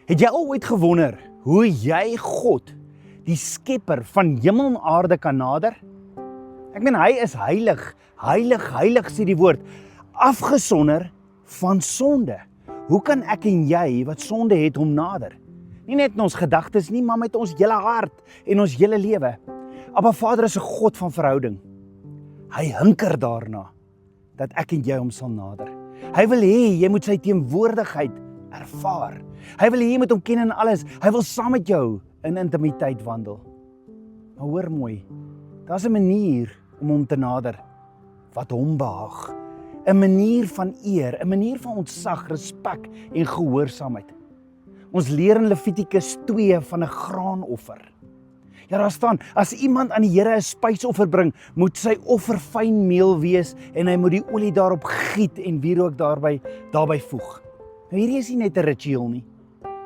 Het jy al ooit gewonder hoe jy God, die skepper van hemel en aarde kan nader? Ek meen, hy is heilig, heilig, heilig sê die woord, afgesonder van sonde. Hoe kan ek en jy wat sonde het hom nader? Nie net in ons gedagtes nie, maar met ons hele hart en ons hele lewe. Abba Vader is 'n God van verhouding. Hy hinker daarna dat ek en jy hom sal nader. Hy wil hê jy moet sy teenwoordigheid ervaar. Hy wil hê jy moet hom ken in alles. Hy wil saam met jou in intimiteit wandel. Maar hoor mooi, daar's 'n manier om hom te nader wat hom behaag. 'n manier van eer, 'n manier van ontzag, respek en gehoorsaamheid. Ons leer in Levitikus 2 van 'n graanoffer. Ja, daar staan, as iemand aan die Here 'n spysoffer bring, moet sy offer fyn meel wees en hy moet die olie daarop giet en wierook daarbey voeg. Nou hierdie is nie net 'n ritueel nie.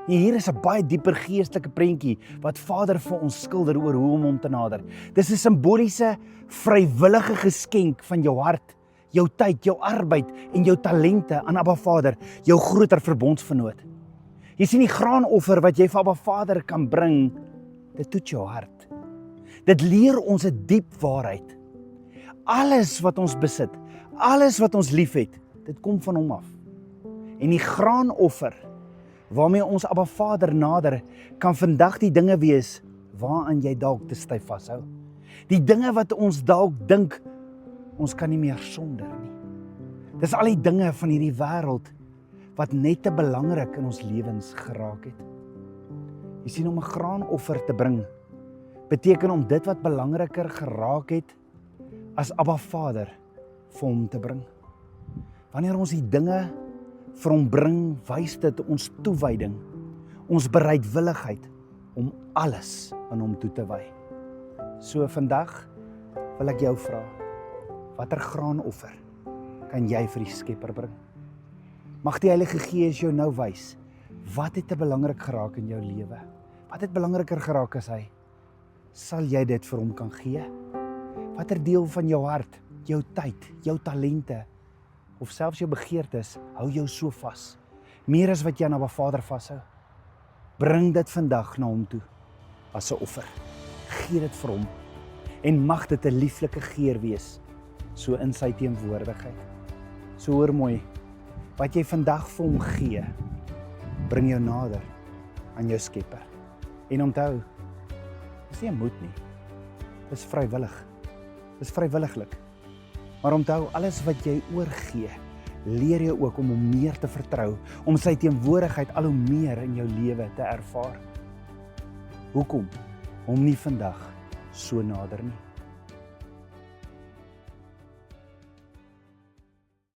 Nee, hier is 'n baie dieper geestelike prentjie wat Vader vir ons skilder oor hoe om hom te nader. Dis 'n simboliese, vrywillige geskenk van jou hart, jou tyd, jou arbeid en jou talente aan Abba Vader, jou groter verbondsvernoot. Jy sien die graanoffer wat jy vir Abba Vader kan bring, dit toets jou hart. Dit leer ons 'n diep waarheid. Alles wat ons besit, alles wat ons liefhet, dit kom van hom af. En die graanoffer waarmee ons Abba Vader nader, kan vandag die dinge wees waaraan jy dalk te styf vashou. Die dinge wat ons dalk dink, ons kan nie meer sonder nie. Dis al die dinge van hierdie wêreld wat net te belangrik in ons lewens geraak het. Jy sien, om 'n graanoffer te bring, beteken om dit wat belangriker geraak het as Abba Vader vir hom te bring. Wanneer ons die dinge vir hom bring, wys dit ons toewyding, ons bereidwilligheid om alles aan hom toe te wy. So vandag wil ek jou vra, watter graanoffer kan jy vir die Skepper bring? Mag die Heilige Gees jou nou wys, wat het te belangrik geraak in jou lewe? Wat het belangriker geraak as hy? Sal jy dit vir hom kan gee? Watter deel van jou hart, jou tyd, jou talente, of selfs jou begeertes, hou jou so vas, meer as wat jy aan Abba Vader vashou? Bring dit vandag na hom toe, as 'n offer. Gee dit vir hom, en mag dit 'n lieflike geur wees, so in sy teenwoordigheid. So hoor mooi, wat jy vandag vir hom gee, bring jou nader aan jou Skepper. En onthou, dis nie 'n moet nie, dis vrywillig, dis vrywilliglik. Maar onthou, alles wat jy oorgee, leer jy ook om hom meer te vertrou, om sy teenwoordigheid al hoe meer in jou lewe te ervaar. Hoekom hom nie vandag so nader nie?